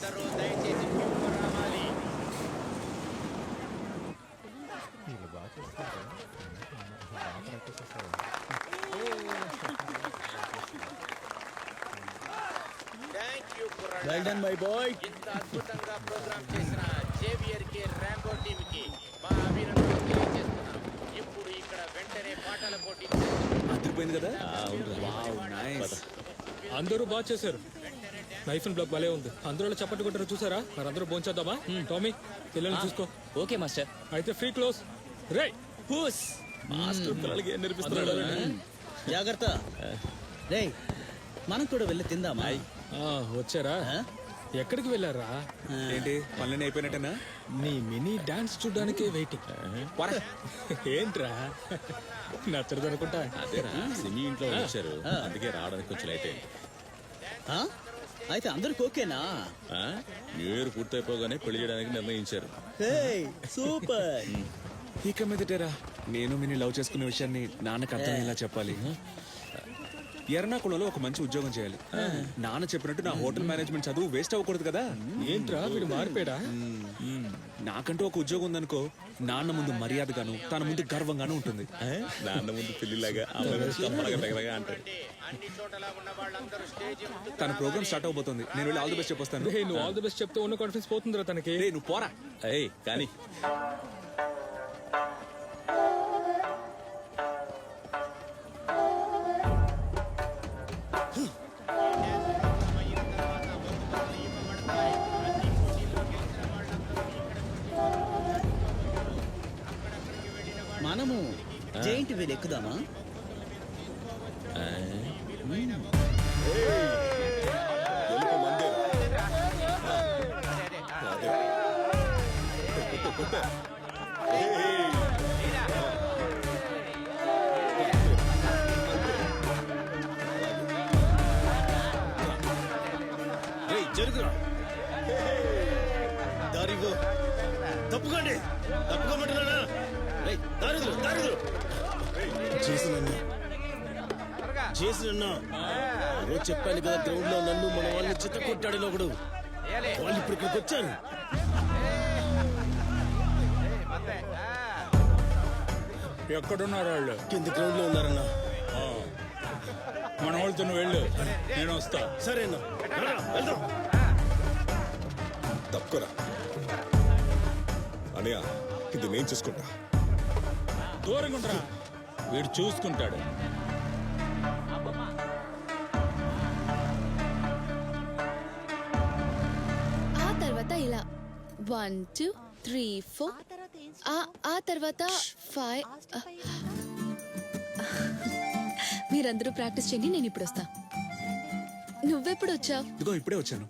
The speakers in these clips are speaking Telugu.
అందరూ దయచేసి క్యూకు రావాలి. థ్యాంక్ యూ కుర్రాళ్ళ. Well done my boy. ఇంత అద్భుతంగా ప్రోగ్రామ్ చేసిన జేవియర్ కి ర్యాంబో టీమ్ కి మా అభినందనలు తెలియజేస్తున్నాం. ఇప్పుడు ఇక్కడ వెంటనే పాటల పోటీ అదిరిపోయింది కదా. Wow nice. అందరూ బాగా చేశారు. నైఫ్ అండ్ బ్లాక్ భలే ఉంది. అందరూ చప్పట్లు కొట్టారు చూసారా? మరి అందరూ భోంచేద్దామా? టామీ పిల్లల్ని చూసుకో. Okay master. అయితే ఫ్రీ క్లోజ్ రే. హూస్ మాస్టర్ పిల్లలకి ఏం నేర్పిస్తున్నాడు? జాగ్రత్త. రే మనం కూడా వెళ్ళి తిందామా? వచ్చారా? ఎక్కడికి వెళ్ళారా? ఏంటి పనులన్నీ అయిపోయినట్టేనా? నీ మినీ డాన్స్ చూడడానికే వెయిటింగ్. ఏంట్రా నచ్చదు అనుకుంటా. అదేరా సినీ ఇంట్లో వచ్చారు, అందుకే రావడానికి కొంచెం లేట్ అయింది. అయితే అందరికి ఓకేనా? న్యూ ఇయర్ పూర్తయిపోగానే పెళ్లి చేయడానికి నిర్ణయించారు. సూపర్. ఇక మీదటేరా నేను మినీ లవ్ చేసుకునే విషయాన్ని నాన్నకు అర్థమయ్యేలా చెప్పాలి. ఎర్నాకుళంలో ఒక మంచి ఉద్యోగం చేయాలి. నాన్న చెప్పినట్టు నా హోటల్ మేనేజ్మెంట్ చదువు వేస్ట్ అవ్వకూడదు కదా. ఏంట్రా వీడు మారిపోయాడా? నాకంటూ ఒక ఉద్యోగం ఉందనుకో, నాన్న ముందు మర్యాదగాను తన ముందు గర్వంగాను ఉంటుంది. నాన్న ముందు పిల్లిలాగా అంటాడు. అన్ని చోటలా ఉన్న వాళ్ళందరూ స్టేజ్ తన ప్రోగ్రామ్ స్టార్ట్ అవబోతుంది. నేను వెళ్ళి ఆల్ ది బెస్ట్ చెప్పొస్తాను. నువ్వు ఆల్ ది బెస్ట్ చెప్తే ఉన్న కాన్ఫిడెన్స్ పోతుందిరా తనకి. నువ్వు పోరా. కానీ మనము జైంట్ వీల్ ఎక్కుదామా? జరుగురా దారిగో. తప్పుకోండి, తప్పుకోమంటున్నానా? చేసిన రోజు చెప్పాను కదా, గ్రౌండ్ లో నన్ను మన వాళ్ళని చిత్త కొట్టాడు ఒకడు. వాళ్ళు ఇప్పుడు ఇక్కడికి వచ్చారు. ఎక్కడున్నారు వాళ్ళు? కింద గ్రౌండ్ లో ఉన్నారన్నా. మన వాళ్ళతో నువ్వు వెళ్ళు, నేను వస్తా. సరేనా వెళ్దాం. తప్పుకోరా అనయ్య, ఇది నేను చూసుకుంటా. దూరంగా ఉండరా, వీడు చూసుకుంటాడు. ఆ తర్వాత ఇలా 1 2 3 4 ఆ తర్వాత 5. మీరందరూ ప్రాక్టీస్ చేయండి, నేను ఇప్పుడు వస్తా. నువ్వెప్పుడు వచ్చావు? ఇదిగో ఇప్పుడే వచ్చాను.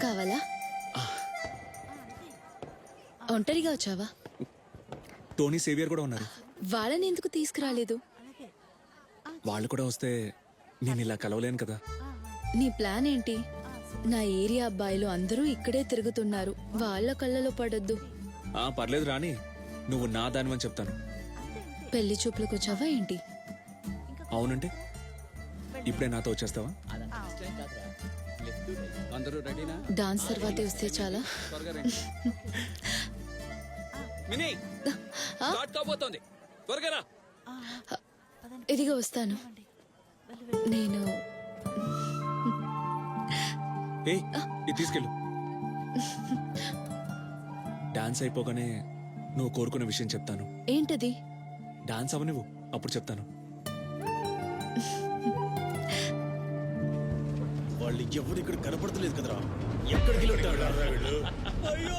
కావాలా? ఒంటరిగా వచ్చావా? టోనీ సేవియర్ కూడా ఉన్నారు. వాళ్ళని ఎందుకు తీసుకురాలేదు? వాళ్ళు కూడా వస్తే నేను ఇలా కలవలేను కదా. నీ ప్లాన్ ఏంటి? నా ఏరియా అబ్బాయిలు అందరూ ఇక్కడే తిరుగుతున్నారు, వాళ్ళ కళ్ళలో పడొద్దు. పర్లేదు రాని, నువ్వు నా దానివని చెప్తాను. పెళ్లి చూపులకు వచ్చావా ఏంటి? అవునంటే ఇప్పుడే నాతో వచ్చేస్తావా? డాన్స్ తర్వాతే వస్తే చాలా. ఇదిగో వస్తాను నేను. ఇది తీసుకెళ్ళు. డాన్స్ అయిపోగానే నువ్వు కోరుకున్న విషయం చెప్తాను. ఏంటది? డాన్స్ అవ నువ్వు, అప్పుడు చెప్తాను. వాళ్ళు ఎవరు ఇక్కడ కనపడతలేదు కదరా. ఎక్కడికి వెళ్తాడు? అయ్యో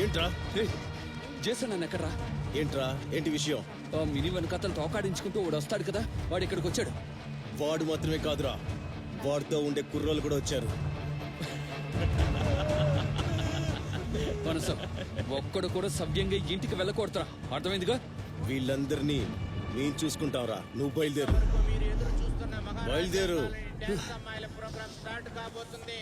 ఏంట్రా చేసా నన్ను ఎక్కడ్రా? ఏంట్రా ఏంటి విషయం? మినీ వెనకతలు తోకాడించుకుంటూ వాడు వస్తాడు కదా, వాడు ఇక్కడికి వచ్చాడు. వాడు మాత్రమే కాదురా, వాడితో ఉండే కుర్రోళ్ళు కూడా వచ్చారు. మనసు ఒక్కడు కూడా సవ్యంగా ఇంటికి వెళ్ళకూడదురా, అర్థమైందిగా? వీళ్ళందరినీ నేను చూసుకుంటావురా, నువ్వు బయలుదేరు. మీరు ఎదురు చూస్తున్న బయలుదేరు. డాన్స్ అమ్మాయిల ప్రోగ్రామ్ స్టార్ట్ కాబోతుంది.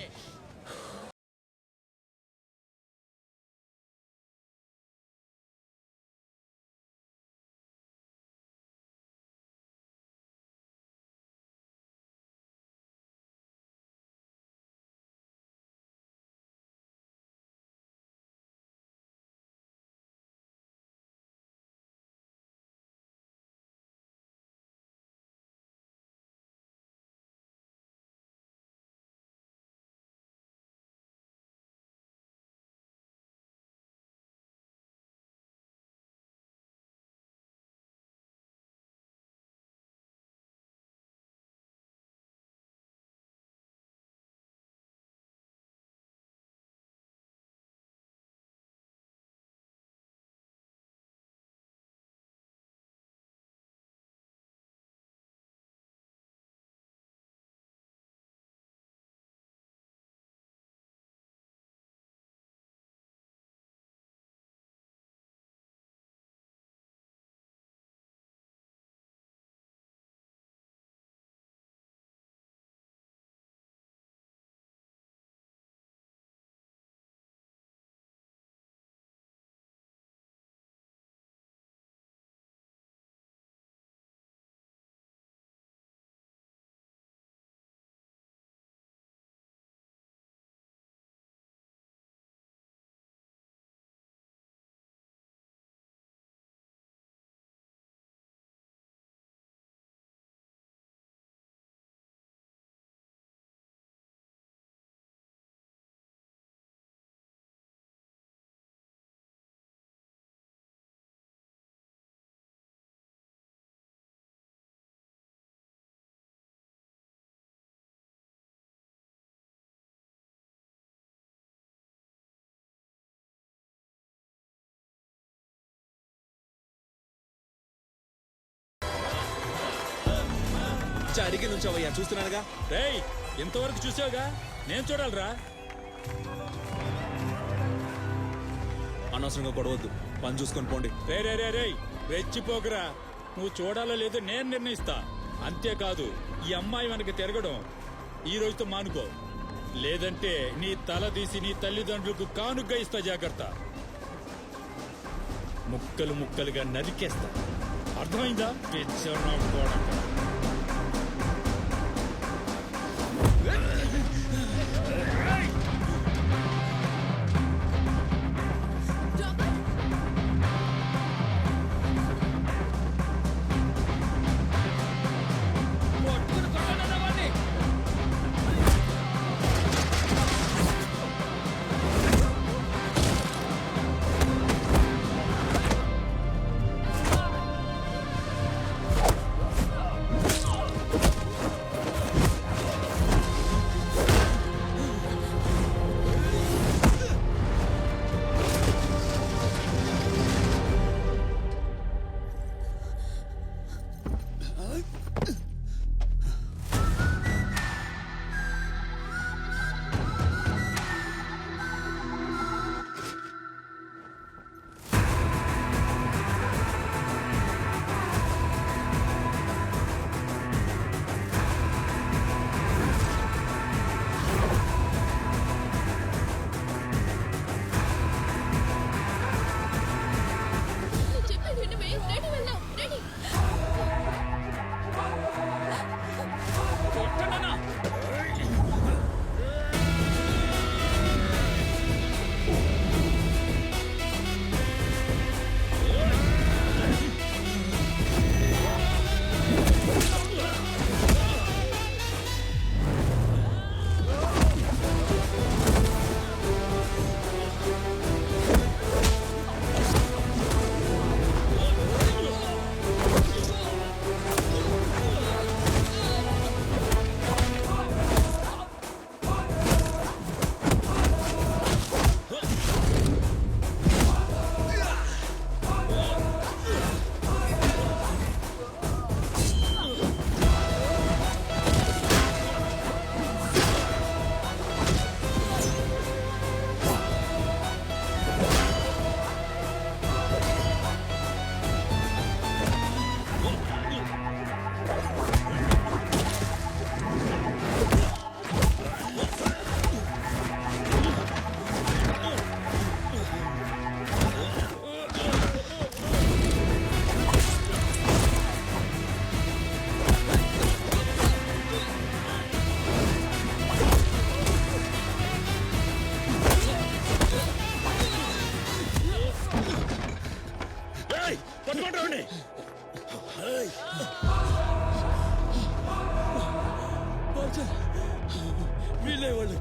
అరిగి నుంచావయ్యా, చూస్తున్నానుగా. రేయ్, ఇంతవరకు చూసావుగా, నేను చూడాలిరా. అనవసరంగా గొడవద్దు, పని చూసుకొని పోండి. రే రే రే రేయ్, రెచ్చిపోకురా. నువ్వు చూడాలో లేదో నేను నిర్ణయిస్తా. అంతేకాదు, ఈ అమ్మాయి మనకి తిరగడం ఈ రోజుతో మానుకో, లేదంటే నీ తల తీసి నీ తల్లిదండ్రులకు కానుగ్గా ఇస్తా. జాగ్రత్త, ముక్కలు ముక్కలుగా నరికేస్తా. అర్థమైందా? వీళ్ళే వాళ్ళు